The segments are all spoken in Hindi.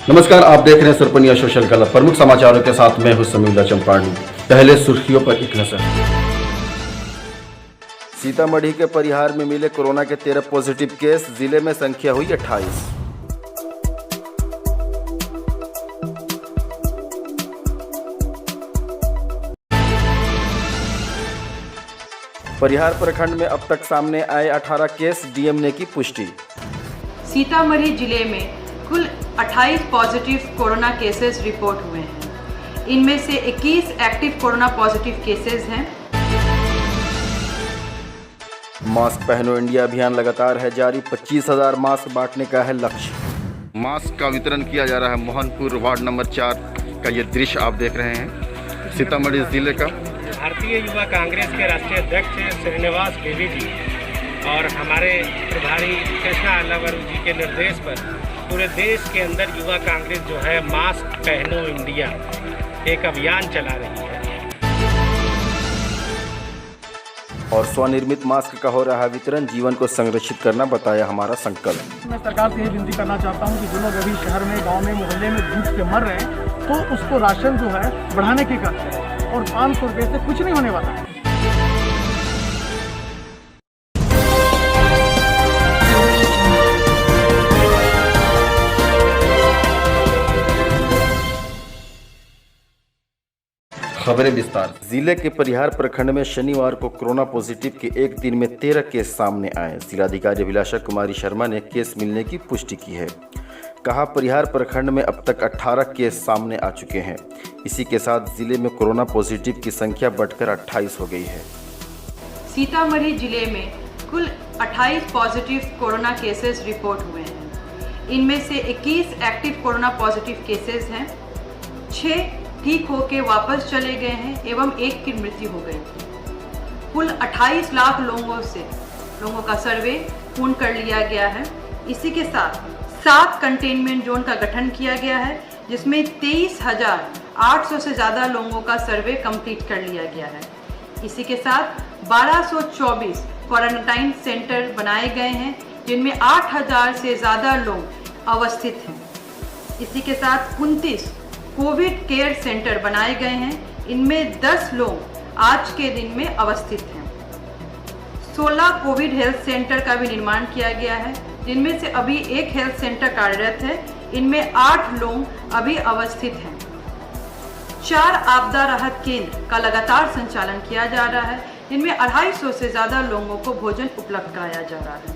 नमस्कार, आप देख रहे हैं सुरपनिया सोशल क्लब। प्रमुख समाचारों के साथ मैं हूं समीउल्लाह चंपाणी। पहले सुर्खियों पर एक नजर। सीतामढ़ी के परिहार में मिले कोरोना के 13 पॉजिटिव केस, जिले में संख्या हुई 28। परिहार प्रखंड में अब तक सामने आए 18 केस, डीएम ने की पुष्टि। सीतामढ़ी जिले में कुल 28 पॉजिटिव कोरोना केसेस रिपोर्ट हुए हैं। इनमें से 21 एक्टिव कोरोना पॉजिटिव केसेस हैं। मास्क पहनो इंडिया अभियान लगातार है जारी। 25,000 मास्क बांटने का है लक्ष्य। मास्क का वितरण किया जा रहा है। मोहनपुर वार्ड नंबर 4 का ये दृश्य आप देख रहे हैं, सीतामढ़ी जिले का। भारतीय युवा कांग्रेस के राष्ट्रीय अध्यक्ष श्रीनिवास बेदी जी और हमारे प्रभारी कृष्णा अल्लावरू जी के निर्देश पर पूरे देश के अंदर युवा कांग्रेस जो है मास्क पहनो इंडिया एक अभियान चला रही है। और स्वनिर्मित मास्क का हो रहा है वितरण। जीवन को संरक्षित करना बताया हमारा संकल्प। मैं सरकार से ये विनती करना चाहता हूँ कि जो लोग अभी शहर में, गांव में, मोहल्ले में भूख के मर रहे हैं, तो उसको राशन जो है बढ़ाने की करते हैं। और 500 रुपये से कुछ नहीं होने वाला है। खबरें विस्तार। जिले के परिहार प्रखंड में शनिवार को कोरोना पॉजिटिव के एक दिन में 13 केस सामने आए। जिलाधिकारी अभिलाषा कुमारी शर्मा ने केस मिलने की पुष्टि की है। कहा, परिहार प्रखंड में अब तक 18 केस सामने आ चुके हैं। इसी के साथ जिले में कोरोना पॉजिटिव की संख्या बढ़कर 28 हो गई है। सीतामढ़ी जिले में कुल 28 पॉजिटिव कोरोना केसेस रिपोर्ट हुए हैं। इनमें से 21 एक्टिव कोरोना पॉजिटिव केसेस हैं। 6 ठीक होकर वापस चले गए हैं एवं 1 की मृत्यु हो गई थी। कुल 28 लाख लोगों का सर्वे पूर्ण कर लिया गया है। इसी के साथ 7 कंटेनमेंट जोन का गठन किया गया है, जिसमें 23,800 से ज़्यादा लोगों का सर्वे कंप्लीट कर लिया गया है। इसी के साथ 1224 क्वारंटाइन सेंटर बनाए गए हैं, जिनमें 8,000 से ज़्यादा लोग अवस्थित हैं। इसी के साथ 29 कोविड केयर सेंटर बनाए गए हैं। इनमें 10 लोग आज के दिन में अवस्थित हैं। 16 कोविड हेल्थ सेंटर का भी निर्माण किया गया है, जिनमें से अभी 1 हेल्थ सेंटर कार्यरत है। इनमें 8 लोग अभी अवस्थित हैं। 4 आपदा राहत केंद्र का लगातार संचालन किया जा रहा है, जिनमें 250 से ज़्यादा लोगों को भोजन उपलब्ध कराया जा रहा है।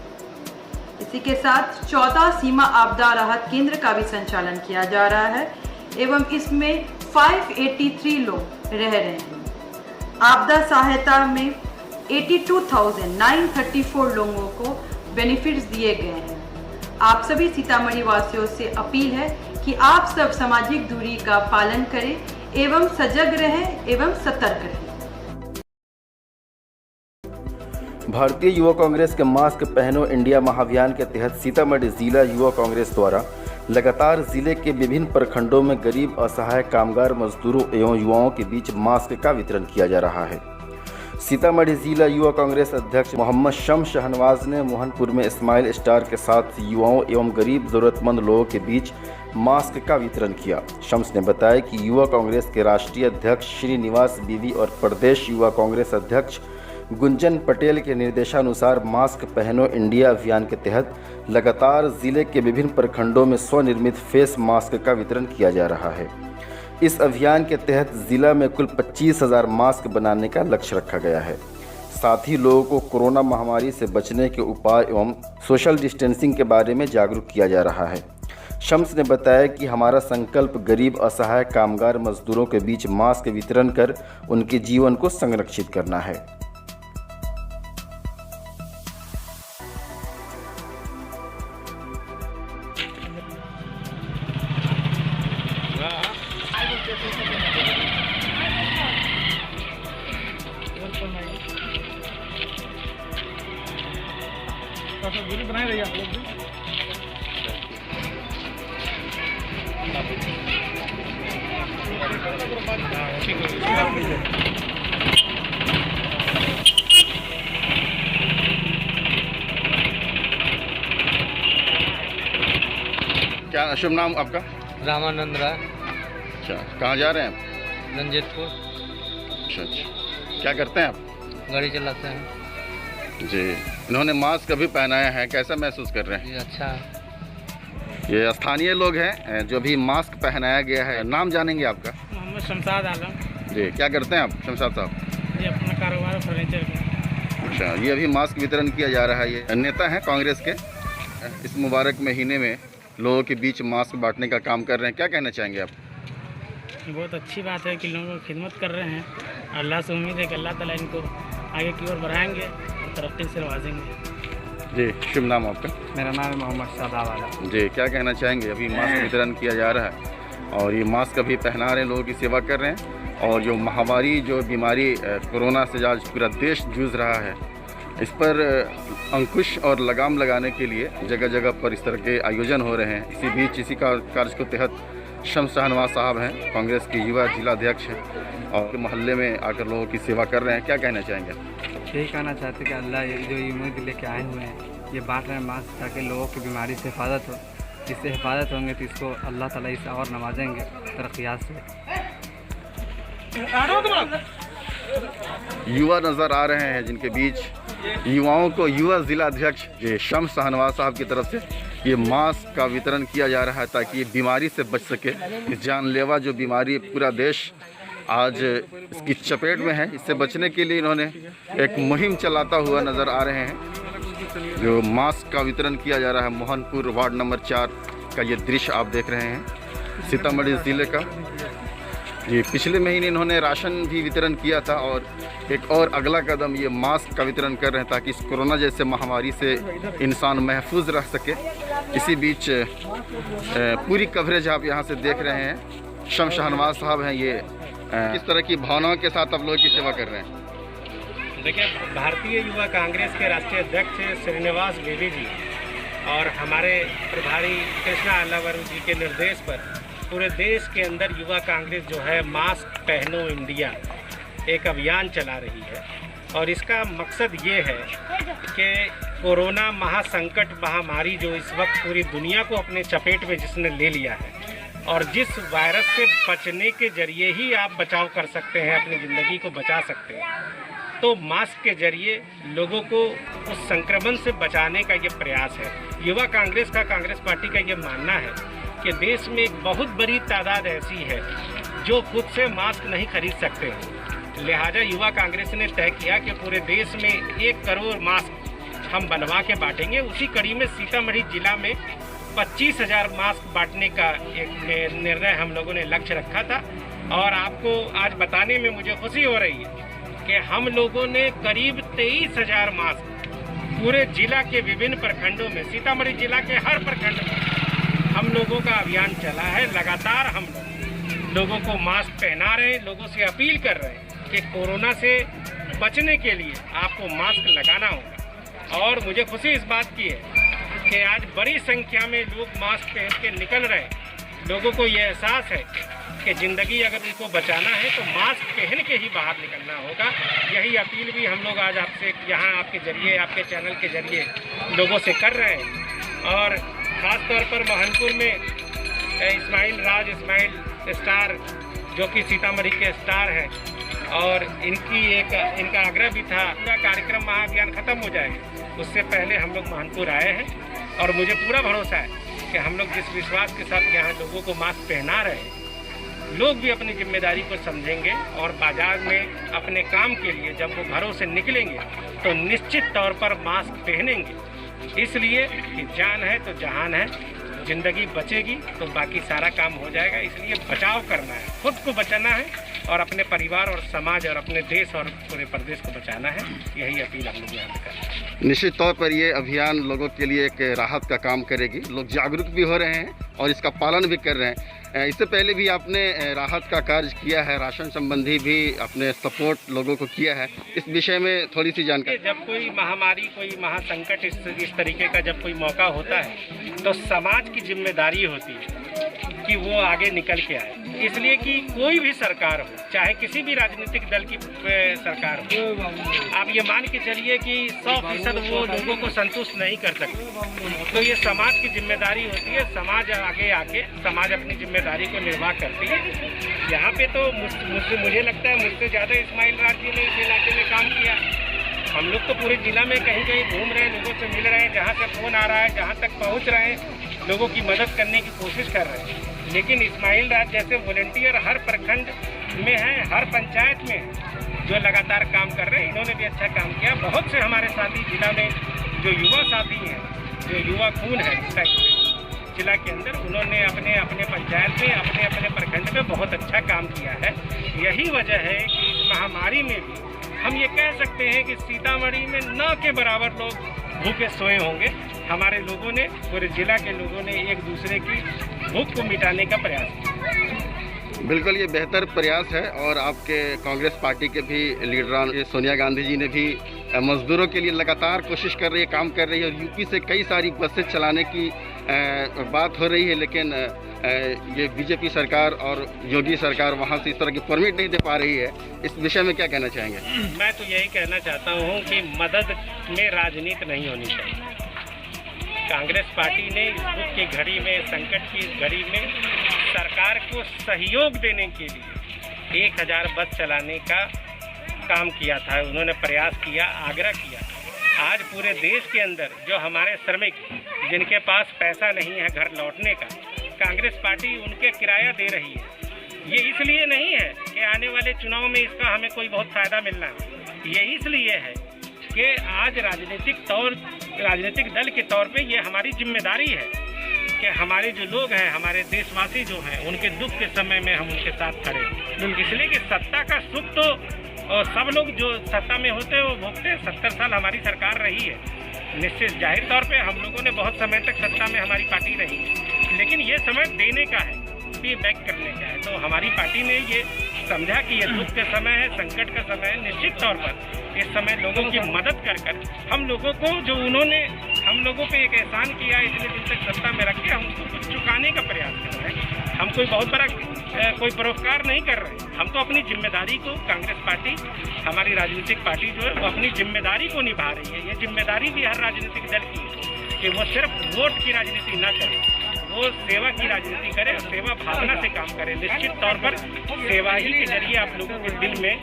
इसी के साथ 14 सीमा आपदा राहत केंद्र का भी संचालन किया जा रहा है एवं इसमें 583 लोग रह रहे हैं। आपदा सहायता में 82,934 लोगों को बेनिफिट्स दिए गए हैं। आप सभी सीतामढ़ी वासियों से अपील है कि आप सब सामाजिक दूरी का पालन करें एवं सजग रहें एवं सतर्क रहें। भारतीय युवा कांग्रेस के मास्क पहनो इंडिया महाअभियान के तहत सीतामढ़ी जिला युवा कांग्रेस द्वारा लगातार जिले के विभिन्न प्रखंडों में गरीब, असहाय, कामगार, मजदूरों एवं युवाओं के बीच मास्क का वितरण किया जा रहा है। सीतामढ़ी जिला युवा कांग्रेस अध्यक्ष मोहम्मद शम्स शहनवाज ने मोहनपुर में स्माइल स्टार के साथ युवाओं एवं गरीब जरूरतमंद लोगों के बीच मास्क का वितरण किया। शम्स ने बताया कि युवा कांग्रेस के राष्ट्रीय अध्यक्ष श्रीनिवास बीवी और प्रदेश युवा कांग्रेस अध्यक्ष गुंजन पटेल के निर्देशानुसार मास्क पहनो इंडिया अभियान के तहत लगातार जिले के विभिन्न प्रखंडों में स्वनिर्मित फेस मास्क का वितरण किया जा रहा है। इस अभियान के तहत जिला में कुल 25,000 मास्क बनाने का लक्ष्य रखा गया है। साथ ही लोगों को कोरोना महामारी से बचने के उपाय एवं सोशल डिस्टेंसिंग के बारे में जागरूक किया जा रहा है। शम्स ने बताया कि हमारा संकल्प गरीब, असहाय, कामगार, मजदूरों के बीच मास्क वितरण कर उनके जीवन को संरक्षित करना है। दूरी बनाए रहिए आप लोग भी। क्या शुभ नाम आपका? रामानंद राय, अच्छा, कहाँ जा रहे हैं आप? रंजीतपुर। अच्छा अच्छा, क्या करते हैं आप? गाड़ी चलाते हैं जी, इन्होंने मास्क अभी पहनाया है, कैसा महसूस कर रहे हैं? जी। अच्छा है। ये स्थानीय लोग हैं जो भी मास्क पहनाया गया है। नाम जानेंगे आपका? मोहम्मद शमशाद आलम। जी, क्या करते हैं आप शमशाद साहब? ये अपना कारोबार फर्नीचर का। अच्छा, ये अभी मास्क वितरण किया जा रहा है। ये नेता हैं कांग्रेस के, इस मुबारक महीने में लोगों के बीच मास्क बांटने का काम कर रहे हैं, क्या कहना चाहेंगे आप? बहुत अच्छी बात है कि लोगों की खिदमत कर रहे हैं। अल्लाह से उम्मीद है कि अल्लाह ताला इनको आगे की ओर बढ़ाएंगे और तरक्की से नवाजेंगे। जी, शुभ नाम आपका? मेरा नाम है मोहम्मद शादाब आलम। जी, क्या कहना चाहेंगे? अभी मास्क वितरण किया जा रहा है और ये मास्क अभी पहना रहे हैं, लोगों की सेवा कर रहे हैं। और जो महामारी, जो बीमारी कोरोना से आज पूरा देश जूझ रहा है, इस पर अंकुश और लगाम लगाने के लिए जगह जगह पर इस तरह के आयोजन हो रहे हैं। इसी बीच इसी का कार्य के तहत शम्स शाहनवाज साहब हैं, कांग्रेस के युवा जिलाध्यक्ष हैं और मोहल्ले में आकर लोगों की सेवा कर रहे हैं, क्या कहना चाहेंगे? यही कहना चाहते कि अल्लाह ये जो उम्मीद लेके आए हुए हैं, ये बांट रहे हैं मास्क, ताकि लोगों की बीमारी से हिफाजत हो। इससे हिफाजत होंगे तो इसको अल्लाह ताला इससे और नवाजेंगे तरक्यात से। युवा नज़र आ रहे हैं जिनके बीच युवाओं को युवा जिलाध्यक्ष ये शम्स शाहनवाज साहब की तरफ से ये मास्क का वितरण किया जा रहा है ताकि ये बीमारी से बच सके। इस जानलेवा जो बीमारी पूरा देश आज इसकी चपेट में है, इससे बचने के लिए इन्होंने एक मुहिम चलाता हुआ नज़र आ रहे हैं। जो मास्क का वितरण किया जा रहा है, मोहनपुर वार्ड नंबर 4 का ये दृश्य आप देख रहे हैं, सीतामढ़ी ज़िले का। जी, पिछले महीने इन्होंने राशन भी वितरण किया था और एक और अगला कदम ये मास्क का वितरण कर रहे हैं ताकि इस कोरोना जैसे महामारी से इंसान महफूज रह सके। इसी बीच पूरी कवरेज आप यहाँ से देख रहे हैं। शम्स शाहनवाज साहब हैं, ये किस तरह की भावनाओं के साथ आप लोगों की सेवा कर रहे हैं? देखिए, भारतीय युवा कांग्रेस के राष्ट्रीय अध्यक्ष श्रीनिवास बेदी जी और हमारे प्रभारी कृष्णा अल्लावरू जी के निर्देश पर पूरे देश के अंदर युवा कांग्रेस जो है मास्क पहनो इंडिया एक अभियान चला रही है। और इसका मकसद ये है कि कोरोना महासंकट महामारी जो इस वक्त पूरी दुनिया को अपने चपेट में जिसने ले लिया है और जिस वायरस से बचने के जरिए ही आप बचाव कर सकते हैं, अपनी ज़िंदगी को बचा सकते हैं, तो मास्क के जरिए लोगों को उस संक्रमण से बचाने का ये प्रयास है। युवा कांग्रेस का, कांग्रेस पार्टी का ये मानना है कि देश में एक बहुत बड़ी तादाद ऐसी है जो खुद से मास्क नहीं खरीद सकते हैं। लिहाजा युवा कांग्रेस ने तय किया कि पूरे देश में 1 करोड़ मास्क हम बनवा के बांटेंगे। उसी कड़ी में सीतामढ़ी जिला में 25,000 मास्क बांटने का एक निर्णय हम लोगों ने लक्ष्य रखा था। और आपको आज बताने में मुझे खुशी हो रही है कि हम लोगों ने करीब 23,000 मास्क पूरे जिला के विभिन्न प्रखंडों में, सीतामढ़ी जिला के हर प्रखंड में हम लोगों का अभियान चला है। लगातार हम लोगों को मास्क पहना रहे हैं, लोगों से अपील कर रहे हैं कि कोरोना से बचने के लिए आपको मास्क लगाना होगा। और मुझे खुशी इस बात की है कि आज बड़ी संख्या में लोग मास्क पहन के निकल रहे हैं। लोगों को ये एहसास है कि ज़िंदगी अगर उनको बचाना है तो मास्क पहन के ही बाहर निकलना होगा। यही अपील भी हम लोग आज आपसे यहाँ आपके ज़रिए, आपके चैनल के ज़रिए लोगों से कर रहे हैं। और ख़ास तौर पर मोहनपुर में इस्माइल स्टार जो कि सीतामढ़ी के स्टार हैं और इनका आग्रह भी था पूरा कार्यक्रम महाअभियान ख़त्म हो जाएगा उससे पहले हम लोग मोहनपुर आए हैं। और मुझे पूरा भरोसा है कि हम लोग जिस विश्वास के साथ यहाँ लोगों को मास्क पहना रहे हैं, लोग भी अपनी जिम्मेदारी को समझेंगे और बाजार में अपने काम के लिए जब वो घरों से निकलेंगे तो निश्चित तौर पर मास्क पहनेंगे। इसलिए कि जान है तो जहान है, ज़िंदगी बचेगी तो बाकी सारा काम हो जाएगा। इसलिए बचाव करना है, खुद को बचाना है और अपने परिवार और समाज और अपने देश और पूरे प्रदेश को बचाना है। यही अपील हम लोग यहाँ पे कर रहे हैं। निश्चित तौर पर ये अभियान लोगों के लिए एक राहत का काम करेगी। लोग जागरूक भी हो रहे हैं और इसका पालन भी कर रहे हैं। इससे पहले भी आपने राहत का कार्य किया है, राशन संबंधी भी अपने सपोर्ट लोगों को किया है, इस विषय में थोड़ी सी जानकारी। जब कोई महामारी, कोई महासंकट इस तरीके का जब कोई मौका होता है तो समाज की जिम्मेदारी होती है कि कि वो आगे निकल के आए। इसलिए कि कोई भी सरकार हो, चाहे किसी भी राजनीतिक दल की सरकार हो, आप ये मान के चलिए कि 100% वो लोगों को संतुष्ट नहीं कर सकते। तो ये समाज की जिम्मेदारी होती है, समाज आगे आके समाज अपनी जिम्मेदारी को निर्वाह करती है। यहाँ पे तो मुझे लगता है मुझसे ज़्यादा इस्माइल राज जी ने इस इलाके में काम किया। हम लोग तो पूरे जिला में कहीं कहीं घूम रहे हैं, लोगों से मिल रहे हैं, जहाँ से फ़ोन आ रहा है जहाँ तक पहुँच रहे हैं, लोगों की मदद करने की कोशिश कर रहे हैं। लेकिन इस्माइल राज जैसे वॉलंटियर हर प्रखंड में हैं, हर पंचायत में जो लगातार काम कर रहे हैं, इन्होंने भी अच्छा काम किया। बहुत से हमारे साथी जिला में जो युवा साथी हैं, जो युवा खून है इस टाइप से जिला के अंदर, उन्होंने अपने अपने पंचायत में, अपने अपने प्रखंड में बहुत अच्छा काम किया है। यही वजह है कि इस महामारी में भी हम ये कह सकते हैं कि सीतामढ़ी में न के बराबर लोग भूखे सोए होंगे। हमारे लोगों ने, पूरे जिला के लोगों ने एक दूसरे की भूख को मिटाने का प्रयास किया। बिल्कुल ये बेहतर प्रयास है। और आपके कांग्रेस पार्टी के भी लीडरान सोनिया गांधी जी ने भी मजदूरों के लिए लगातार कोशिश कर रही है, काम कर रही है। और यूपी से कई सारी बसें चलाने की बात हो रही है, लेकिन ये बीजेपी सरकार और योगी सरकार वहाँ से इस तरह की परमिट नहीं दे पा रही है। इस विषय में क्या कहना चाहेंगे? मैं तो यही कहना चाहता हूँ कि मदद में राजनीति नहीं होनी चाहिए। कांग्रेस पार्टी ने इस दुख की घड़ी में, संकट की इस घड़ी में सरकार को सहयोग देने के लिए 1000 बस चलाने का काम किया था। उन्होंने प्रयास किया, आग्रह किया। आज पूरे देश के अंदर जो हमारे श्रमिक जिनके पास पैसा नहीं है घर लौटने का, कांग्रेस पार्टी उनके किराया दे रही है। ये इसलिए नहीं है कि आने वाले चुनाव में इसका हमें कोई बहुत फ़ायदा मिलना है। ये इसलिए है कि आज राजनीतिक दल के तौर पे ये हमारी जिम्मेदारी है कि हमारे जो लोग हैं, हमारे देशवासी जो हैं, उनके दुख के समय में हम उनके साथ खड़े हैं। इसलिए कि सत्ता का सुख तो और सब लोग जो सत्ता में होते हैं वो भोगते हैं। 70 साल हमारी सरकार रही है। निश्चित जाहिर तौर पे हम लोगों ने बहुत समय तक सत्ता में हमारी पार्टी रही है, लेकिन ये समय देने का है, पे बैक करने का है। तो हमारी पार्टी ने ये समझा कि ये दुख का समय है, संकट का समय है। निश्चित तौर पर इस समय लोगों की मदद कर हम लोगों को, जो उन्होंने हम लोगों पे एक एहसान किया इतने दिन तक सत्ता में रख के, हम उसको कुछ चुकाने का प्रयास कर रहे हैं। हम कोई बहुत बड़ा कोई परोपकार नहीं कर रहे। हम तो अपनी जिम्मेदारी को, कांग्रेस पार्टी हमारी राजनीतिक पार्टी जो है वो अपनी जिम्मेदारी को निभा रही है। ये जिम्मेदारी भी हर राजनीतिक दल की है कि वो सिर्फ वोट की राजनीति ना करे, वो सेवा की राजनीति करे, सेवा भावना से काम करे। निश्चित तौर पर सेवा ही के जरिए आप लोगों के दिल में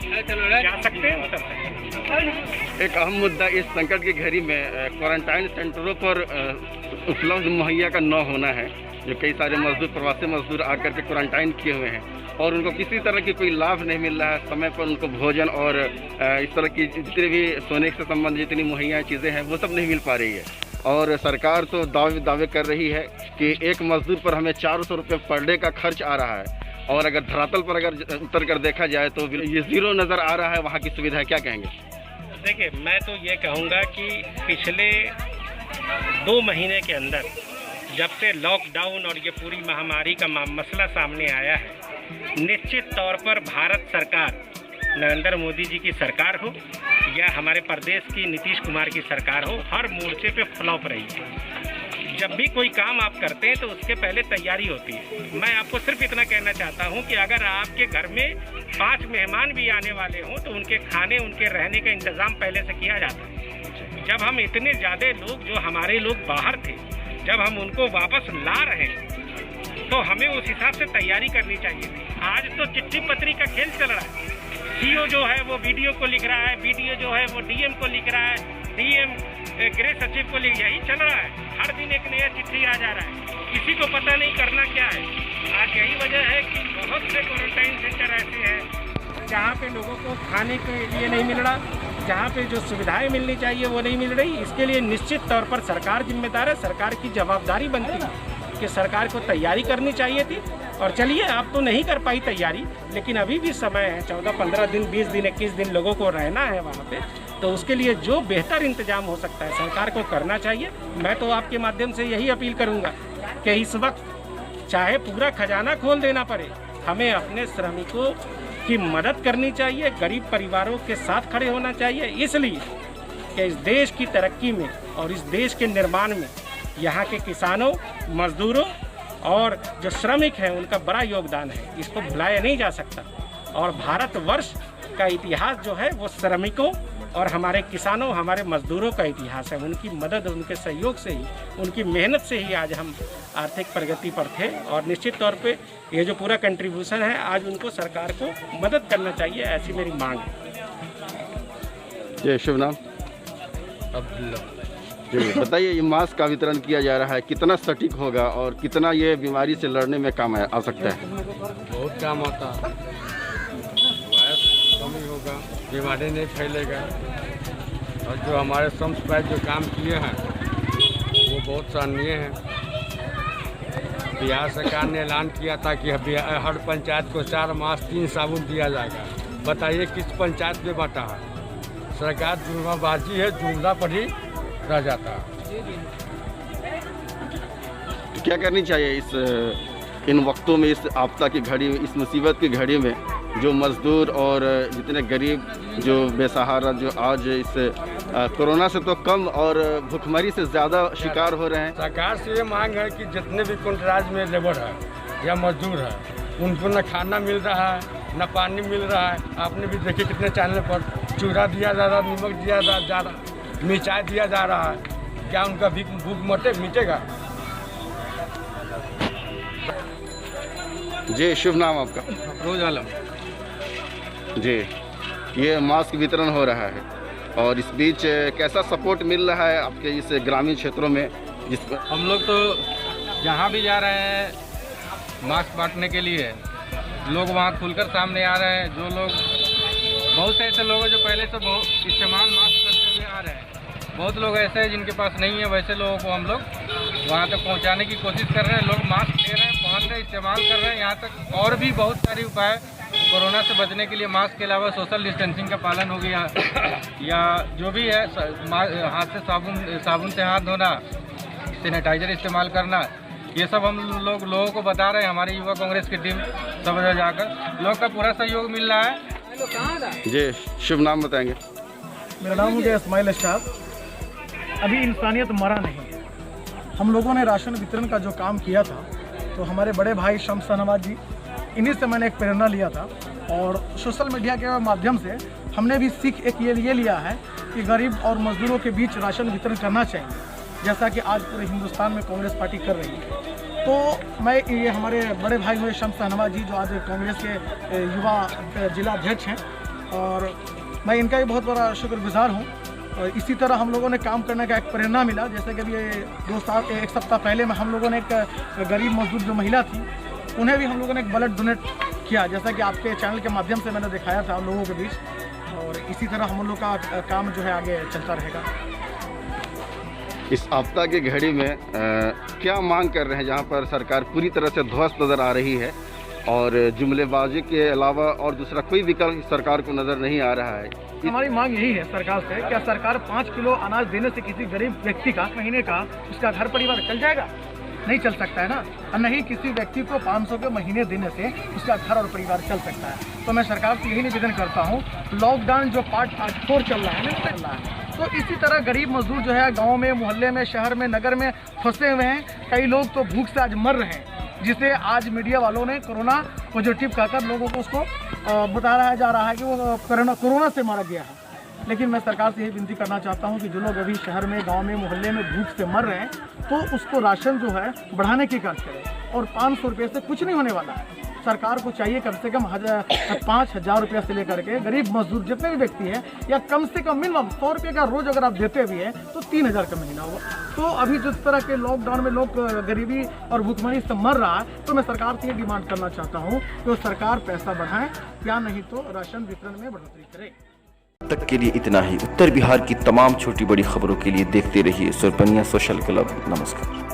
जा सकते हैं, उतर सकते हैं। एक अहम मुद्दा इस संकट की घड़ी में क्वारंटाइन सेंटरों पर उपलब्ध मुहैया का न होना है। जो कई सारे मजदूर, प्रवासी मजदूर आकर के क्वारंटाइन किए हुए हैं और उनको किसी तरह की कोई लाभ नहीं मिल रहा है। समय पर उनको भोजन और इस तरह की जितनी भी सोने से संबंधित जितनी मुहैया चीज़ें हैं वो सब नहीं मिल पा रही है। और सरकार तो दावे कर रही है कि एक मजदूर पर हमें 400 रुपये पर डे का खर्च आ रहा है। और अगर धरातल पर अगर उतर कर देखा जाए तो ये ज़ीरो नज़र आ रहा है वहाँ की सुविधा। क्या कहेंगे? देखिए, मैं तो ये कहूँगा कि पिछले 2 महीने के अंदर जब से लॉकडाउन और ये पूरी महामारी का मसला सामने आया है, निश्चित तौर पर भारत सरकार, नरेंद्र मोदी जी की सरकार हो या हमारे प्रदेश की नीतीश कुमार की सरकार हो, हर मोर्चे पे फ्लॉप रही है। जब भी कोई काम आप करते हैं तो उसके पहले तैयारी होती है। मैं आपको सिर्फ इतना कहना चाहता हूं कि अगर आपके घर में 5 मेहमान भी आने वाले हों तो उनके खाने, उनके रहने का इंतज़ाम पहले से किया जाता है। जब हम इतने ज़्यादा लोग, जो हमारे लोग बाहर थे, जब हम उनको वापस ला रहे हैं तो हमें उस हिसाब से तैयारी करनी चाहिए थी। आज तो चिट्ठी पत्री का खेल चल रहा है। सीओ जो है वो वीडियो को लिख रहा है, वीडियो जो है वो डीएम को लिख रहा है, डीएम गृह सचिव को लिख, यही चल रहा है। हर दिन एक नया चिट्ठी आ जा रहा है, किसी को पता नहीं करना क्या है। आज यही वजह है कि बहुत से क्वारंटाइन सेंटर ऐसे हैं जहाँ पे लोगों को खाने के लिए नहीं मिल रहा, जहाँ पे जो सुविधाएं मिलनी चाहिए वो नहीं मिल रही। इसके लिए निश्चित तौर पर सरकार जिम्मेदार है। सरकार की जवाबदारी बनती है कि सरकार को तैयारी करनी चाहिए थी। और चलिए, आप तो नहीं कर पाई तैयारी, लेकिन अभी भी समय है, 14-15 दिन, 20 दिन, 21 दिन लोगों को रहना है वहाँ पे। तो उसके लिए जो बेहतर इंतजाम हो सकता है सरकार को करना चाहिए। मैं तो आपके माध्यम से यही अपील करूँगा कि इस वक्त चाहे पूरा खजाना खोल देना पड़े, हमें अपने श्रमिकों की मदद करनी चाहिए, गरीब परिवारों के साथ खड़े होना चाहिए। इसलिए कि इस देश की तरक्की में और इस देश के निर्माण में यहाँ के किसानों, मजदूरों और जो श्रमिक हैं उनका बड़ा योगदान है, इसको भुलाया नहीं जा सकता। और भारतवर्ष का इतिहास जो है वो श्रमिकों और हमारे किसानों, हमारे मजदूरों का इतिहास है। उनकी मदद, उनके सहयोग से ही, उनकी मेहनत से ही आज हम आर्थिक प्रगति पर थे। और निश्चित तौर पे ये जो पूरा कंट्रीब्यूशन है, आज उनको सरकार को मदद करना चाहिए, ऐसी मेरी मांग है। जी, शुभ नाम? अब्दुल्ला। जी, बताइए, ये मास्क का वितरण किया जा रहा है, कितना सटीक होगा और कितना ये बीमारी से लड़ने में काम आ सकता है? बहुत काम आता है, वायरस कम ही होगा, बीमारी नहीं फैलेगा। और जो हमारे संस्थाएं जो काम किए हैं वो बहुत सराहनीय हैं। बिहार सरकार ने ऐलान किया था कि हर पंचायत को 4 मास्क 3 साबुन दिया जाएगा। बताइए किस पंचायत में बांटा है? सरकार जुमलाबाजी है, जुमला पर ही रह जाता है। तो क्या करनी चाहिए इन वक्तों में, इस आपदा की घड़ी में, इस मुसीबत की घड़ी में, जो मजदूर और जितने गरीब, जो बेसहारा, जो आज इस कोरोना से तो कम और भुखमरी से ज़्यादा शिकार हो रहे हैं? सरकार से ये मांग है कि जितने भी कॉन्ट्रैक्ट में लेबर है या मजदूर है, उनको न खाना मिल रहा है, न पानी मिल रहा है। आपने भी देखिए कितने चैनल पर चूड़ा दिया जा रहा, नमक दिया जा रहा, मिर्चाई दिया जा रहा है। क्या उनका भूख मिटेगा? जी, शुभ नाम आपका? रोज आलम। जी, ये मास्क वितरण हो रहा है और इस बीच कैसा सपोर्ट मिल रहा है आपके इस ग्रामीण क्षेत्रों में? हम लोग तो जहाँ भी जा रहे हैं मास्क बांटने के लिए, लोग वहाँ खुलकर सामने आ रहे हैं। जो लोग, बहुत से ऐसे लोग हैं जो पहले से बहुत इस्तेमाल मास्क करते हुए आ रहे हैं। बहुत लोग ऐसे हैं जिनके पास नहीं है, वैसे लोगों को हम लोग वहाँ तक पहुँचाने की कोशिश कर रहे हैं। लोग मास्क ले रहे हैं, पहन रहे हैं, इस्तेमाल कर रहे हैं। यहाँ तक और भी बहुत सारे उपाय कोरोना से बचने के लिए, मास्क के अलावा सोशल डिस्टेंसिंग का पालन हो गया, या जो भी है, हाथ से साबुन से हाथ धोना, सैनिटाइजर इस्तेमाल करना, ये सब हम लोगों को बता रहे हैं। हमारी युवा कांग्रेस की टीम सब जगह जाकर लोग का पूरा सहयोग मिल रहा है। जी, शुभ नाम बताएंगे? मेरा नाम मुझे इस्माइल अशराफ। अभी इंसानियत मरा नहीं है। हम लोगों ने राशन वितरण का जो काम किया था, तो हमारे बड़े भाई शम्स शाहनवाज जी, इन्हीं से मैंने एक प्रेरणा लिया था। और सोशल मीडिया के माध्यम से हमने भी सीख एक ये लिया है कि गरीब और मजदूरों के बीच राशन वितरण करना चाहिए, जैसा कि आज पूरे हिंदुस्तान में कांग्रेस पार्टी कर रही है। तो मैं ये हमारे बड़े भाई हुए शम्स शाहनवाज जी, जो आज कांग्रेस के युवा जिला अध्यक्ष हैं, और मैं इनका भी बहुत बड़ा शुक्रगुजार हूँ। और इसी तरह हम लोगों ने काम करने का एक प्रेरणा मिला। जैसे कि अभी 1 सप्ताह पहले में हम लोगों ने एक गरीब मजदूर जो महिला थी, उन्हें भी हम लोगों ने एक ब्लड डोनेट किया, जैसा कि आपके चैनल के माध्यम से मैंने दिखाया था लोगों के बीच। और इसी तरह हम लोग का काम जो है आगे चलता रहेगा। इस आपदा की घड़ी में क्या मांग कर रहे हैं, जहां पर सरकार पूरी तरह से ध्वस्त नज़र आ रही है और जुमलेबाजी के अलावा और दूसरा कोई विकल्प सरकार को नज़र नहीं आ रहा है? हमारी मांग यही है सरकार से, क्या सरकार 5 किलो अनाज देने से किसी गरीब व्यक्ति का महीने का उसका घर परिवार चल जाएगा? नहीं चल सकता है ना। और नहीं किसी व्यक्ति को 500 के महीने देने से उसका घर और परिवार चल सकता है। तो मैं सरकार से यही निवेदन करता हूँ, लॉकडाउन जो पार्ट 4 चल रहा है ना, चल रहा है, तो इसी तरह गरीब मजदूर जो है गाँव में, मोहल्ले में, शहर में, नगर में फंसे हुए हैं। कई लोग तो भूख से आज मर रहे हैं, जिसे आज मीडिया वालों ने कोरोना पॉजिटिव कहकर लोगों को उसको बताया जा रहा है कि वो कोरोना से मारा गया है। लेकिन मैं सरकार से यही विनती करना चाहता हूं कि जो लोग अभी शहर में, गांव में, मोहल्ले में भूख से मर रहे हैं, तो उसको राशन जो है बढ़ाने की कार्य करें। और 500 रुपये से कुछ नहीं होने वाला है। सरकार को चाहिए कम से कम 5,000 रुपये से लेकर के गरीब मजदूर जितने भी व्यक्ति हैं, या कम से कम मिनिमम 100 रुपये का रोज अगर आप देते भी हैं तो 3,000 का महीना होगा। तो अभी जिस तरह के लॉकडाउन में लोग गरीबी और भूखमरी से मर रहा है, तो मैं सरकार से ये डिमांड करना चाहता हूँ कि वो सरकार पैसा बढ़ाए, या नहीं तो राशन वितरण में बढ़ोतरी करे। तक के लिए इतना ही। उत्तर बिहार की तमाम छोटी बड़ी खबरों के लिए देखते रहिए सुरपनिया सोशल क्लब। नमस्कार।